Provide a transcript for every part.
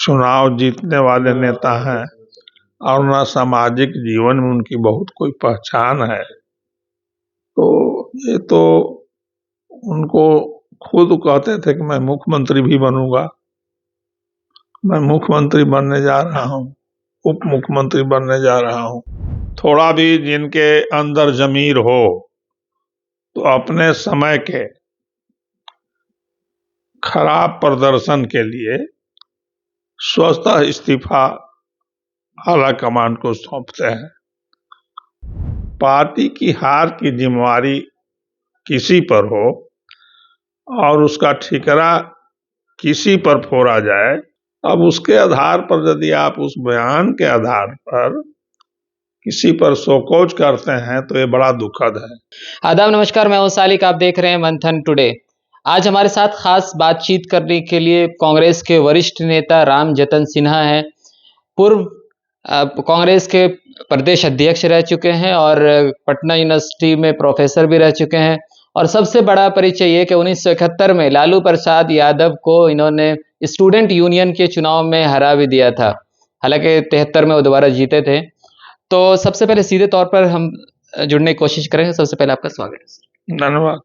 चुनाव जीतने वाले नेता हैं और न सामाजिक जीवन में उनकी बहुत कोई पहचान है। तो ये तो उनको खुद कहते थे कि मैं मुख्यमंत्री भी बनूंगा, मैं मुख्यमंत्री बनने जा रहा हूँ, उप मुख्यमंत्री बनने जा रहा हूँ। थोड़ा भी जिनके अंदर जमीर हो तो अपने समय के खराब प्रदर्शन के लिए स्वतः इस्तीफा आला कमान को सौंपते हैं। पार्टी की हार की जिम्मेवारी किसी पर हो और उसका ठिकरा किसी पर फोड़ा जाए, अब उसके आधार पर यदि आप उस बयान के आधार पर किसी पर शोकौच करते हैं तो ये बड़ा दुखद है। आदाब, नमस्कार, मैं हूं सालिक, आप देख रहे हैं मंथन टुडे। आज हमारे साथ खास बातचीत करने के लिए कांग्रेस के वरिष्ठ नेता राम जतन सिन्हा हैं। पूर्व कांग्रेस के प्रदेश अध्यक्ष रह चुके हैं और पटना यूनिवर्सिटी में प्रोफेसर भी रह चुके हैं। और सबसे बड़ा परिचय ये कि 1971 में लालू प्रसाद यादव को इन्होंने स्टूडेंट यूनियन के चुनाव में हरा भी दिया था। हालांकि 73 में वो दोबारा जीते थे। तो सबसे पहले सीधे तौर पर हम जुड़ने की कोशिश करेंगे। सबसे पहले आपका स्वागत है। धन्यवाद।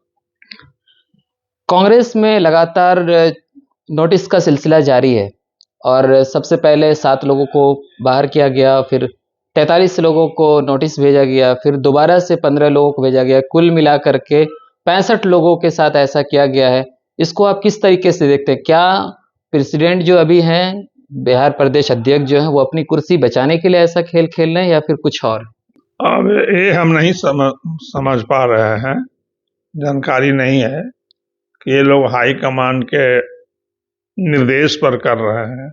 कांग्रेस में लगातार नोटिस का सिलसिला जारी है और सबसे पहले 7 लोगों को बाहर किया गया, फिर 43 लोगों को नोटिस भेजा गया, फिर दोबारा से 15 लोगों को भेजा गया। कुल मिलाकर के 65 लोगों के साथ ऐसा किया गया है। इसको आप किस तरीके से देखते हैं? क्या प्रेसिडेंट जो अभी हैं, बिहार प्रदेश अध्यक्ष जो है, वो अपनी कुर्सी बचाने के लिए ऐसा खेल खेल रहे हैं या फिर कुछ और? अब ये हम नहीं समझ पा रहे हैं, जानकारी नहीं है कि ये लोग हाई कमान के निर्देश पर कर रहे हैं।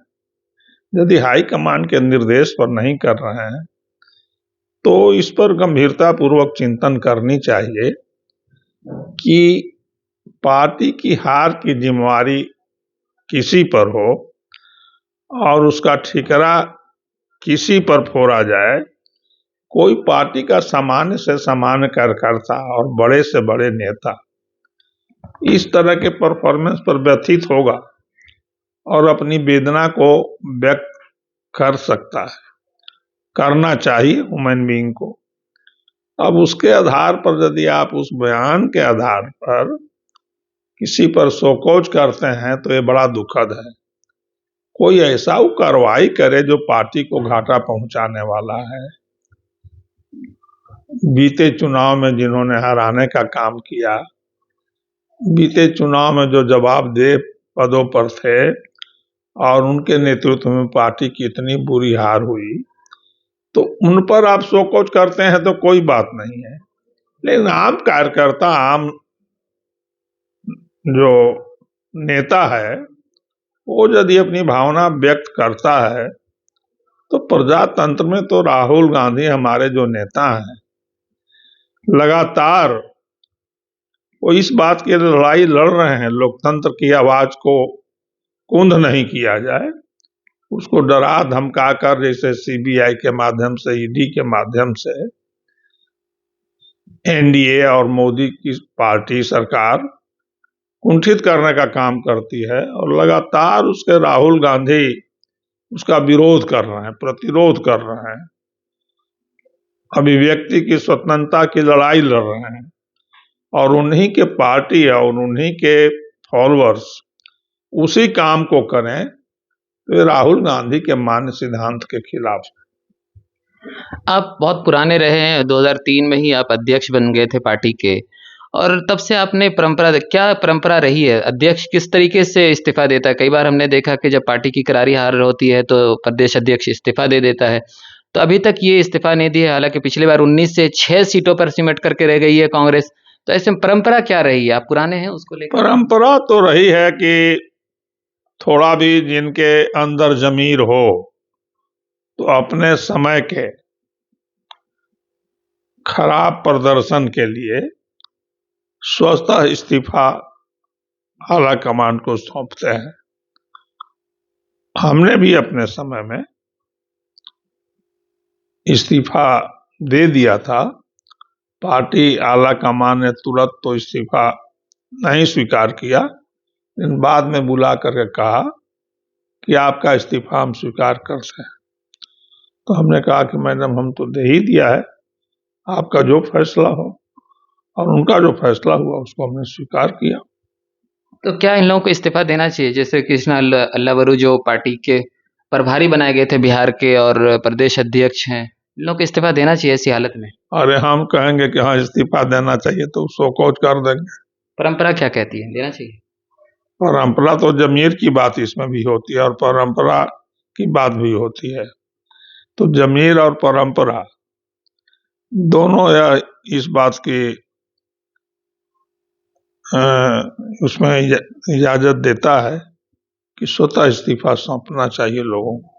यदि हाई कमान के निर्देश पर नहीं कर रहे हैं तो इस पर गंभीरता पूर्वक चिंतन करनी चाहिए कि पार्टी की हार की जिम्मेवारी किसी पर हो और उसका ठिकरा किसी पर फोड़ा जाए। कोई पार्टी का सामान्य से सामान्य कार्यकर्ता और बड़े से बड़े नेता इस तरह के परफॉर्मेंस पर व्यथित होगा और अपनी वेदना को व्यक्त कर सकता है, करना चाहिए ह्यूमन बीइंग को। अब उसके आधार पर यदि आप उस बयान के आधार पर किसी पर शोकौच करते हैं तो ये बड़ा दुखद है। कोई ऐसा कार्रवाई करे जो पार्टी को घाटा पहुंचाने वाला है। बीते चुनाव में जिन्होंने हराने का काम किया, बीते चुनाव में जो जवाबदेह पदों पर थे और उनके नेतृत्व में पार्टी की इतनी बुरी हार हुई, तो उन पर आप शोकौच करते हैं तो कोई बात नहीं है। लेकिन आम कार्यकर्ता, आम जो नेता है, वो यदि अपनी भावना व्यक्त करता है तो प्रजातंत्र में तो राहुल गांधी हमारे जो नेता हैं, लगातार वो इस बात की लड़ाई लड़ रहे हैं, लोकतंत्र की आवाज को कुंद नहीं किया जाए, उसको डरा धमका कर, जैसे सीबीआई के माध्यम से, ईडी के माध्यम से एनडीए और मोदी की पार्टी सरकार कुंठित करने का काम करती है। और लगातार उसके राहुल गांधी उसका विरोध कर रहे हैं, प्रतिरोध कर रहे हैं, अभिव्यक्ति की स्वतंत्रता की लड़ाई लड़ रहे हैं। और उन्हीं के पार्टी और उन्हीं के फॉलोअर्स उसी काम को करें तो ये राहुल गांधी के मान्य सिद्धांत के खिलाफ है। आप बहुत पुराने रहे हैं, 2003 में ही आप अध्यक्ष बन गए थे पार्टी के, और तब से आपने क्या परंपरा रही है? अध्यक्ष किस तरीके से इस्तीफा देता है? कई बार हमने देखा कि जब पार्टी की करारी हार होती है तो प्रदेश अध्यक्ष इस्तीफा दे देता है। तो अभी तक ये इस्तीफा नहीं दिया, हालांकि पिछली बार 19 से 6 सीटों पर सिमट करके रह गई है कांग्रेस। तो ऐसे में परंपरा क्या रही है? आप पुराने हैं उसको लेकर। परंपरा तो रही है कि थोड़ा भी जिनके अंदर जमीर हो तो अपने समय के खराब प्रदर्शन के लिए स्वतः इस्तीफा आला कमान को सौंपते हैं। हमने भी अपने समय में इस्तीफा दे दिया था। पार्टी आला कमान ने तुरंत तो इस्तीफा नहीं स्वीकार किया, लेकिन बाद में बुला करके कहा कि आपका इस्तीफा हम स्वीकार करते हैं। तो हमने कहा कि मैडम हम तो दे ही दिया है, आपका जो फैसला हो। और उनका जो फैसला हुआ उसको हमने स्वीकार किया। तो क्या इन लोगों को इस्तीफा देना चाहिए? जैसे कृष्णा अल्लावरू जो पार्टी के प्रभारी बनाए गए थे बिहार के और प्रदेश अध्यक्ष हैं, इन लोगों को इस्तीफा देना चाहिए ऐसी हालत में? अरे हम कहेंगे कि हाँ इस्तीफा देना चाहिए तो शो कॉज कर देंगे। परंपरा क्या कहती है, देना चाहिए? परंपरा तो जमीर की बात इसमें भी होती है और परंपरा की बात भी होती है। तो जमीर और परंपरा दोनों इस बात की उसमें इजाजत देता है कि स्वतः इस्तीफा सौंपना चाहिए लोगों को।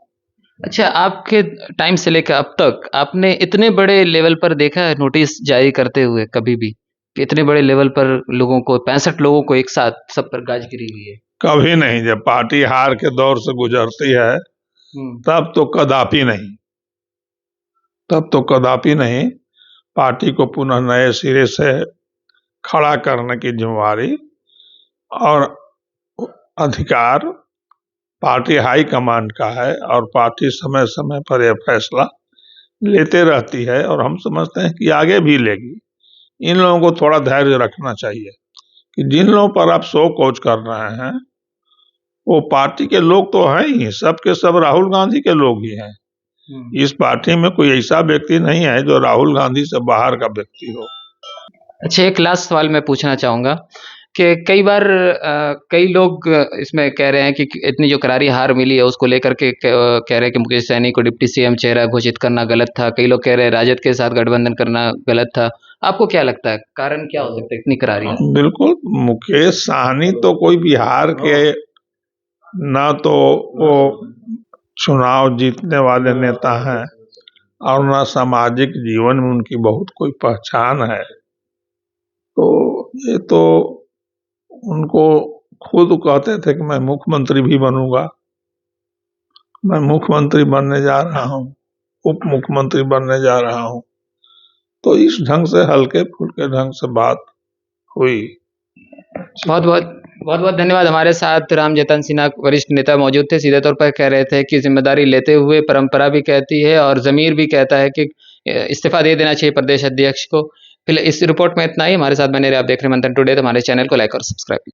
अच्छा, आपके टाइम से लेकर अब तक आपने इतने बड़े लेवल पर देखा है नोटिस जारी करते हुए कभी भी, कि इतने बड़े लेवल पर लोगों को 65 लोगों को एक साथ सब पर गाज गिरी हुई है? कभी नहीं। जब पार्टी हार के दौर से गुजरती है तब तो कदापि नहीं, तब तो कदापि नहीं। पार्टी को पुनः नए सिरे से खड़ा करने की जिम्मेवारी और अधिकार पार्टी हाई कमांड का है और पार्टी समय समय पर यह फैसला लेते रहती है और हम समझते हैं कि आगे भी लेगी। इन लोगों को थोड़ा धैर्य रखना चाहिए कि जिन लोगों पर आप शो कॉज कर रहे हैं वो पार्टी के लोग तो हैं ही, सब के सब राहुल गांधी के लोग ही हैं। इस पार्टी में कोई ऐसा व्यक्ति नहीं है जो राहुल गांधी से बाहर का व्यक्ति हो। अच्छा, एक लास्ट सवाल मैं पूछना चाहूँगा कि कई बार कई लोग इसमें कह रहे हैं कि इतनी जो करारी हार मिली है उसको लेकर के कह रहे हैं कि मुकेश सहनी को डिप्टी सीएम चेहरा घोषित करना गलत था। कई लोग कह रहे हैं राजद के साथ गठबंधन करना गलत था। आपको क्या लगता है, कारण क्या हो सकता है इतनी करारी? बिल्कुल, मुकेश सहनी तो कोई बिहार के ना तो वो चुनाव जीतने वाले नेता हैं और ना सामाजिक जीवन में उनकी बहुत कोई पहचान है। तो ये तो उनको खुद कहते थे कि मैं मुख्यमंत्री भी बनूंगा, मैं मुख्यमंत्री बनने जा रहा हूँ, उप मुख्यमंत्री बनने जा रहा हूँ। तो इस ढंग से हल्के फुल्के ढंग से बात हुई। बहुत बहुत धन्यवाद। हमारे साथ राम जतन सिन्हा वरिष्ठ नेता मौजूद थे। सीधे तौर पर कह रहे थे कि जिम्मेदारी लेते हुए परंपरा भी कहती है और जमीर भी कहता है कि इस्तीफा दे देना चाहिए प्रदेश अध्यक्ष को। फिलहाल इस रिपोर्ट में इतना ही। हमारे साथ बने रहे, आप देख रहे हैं मंथन टुडे। तो हमारे चैनल को लाइक और सब्सक्राइब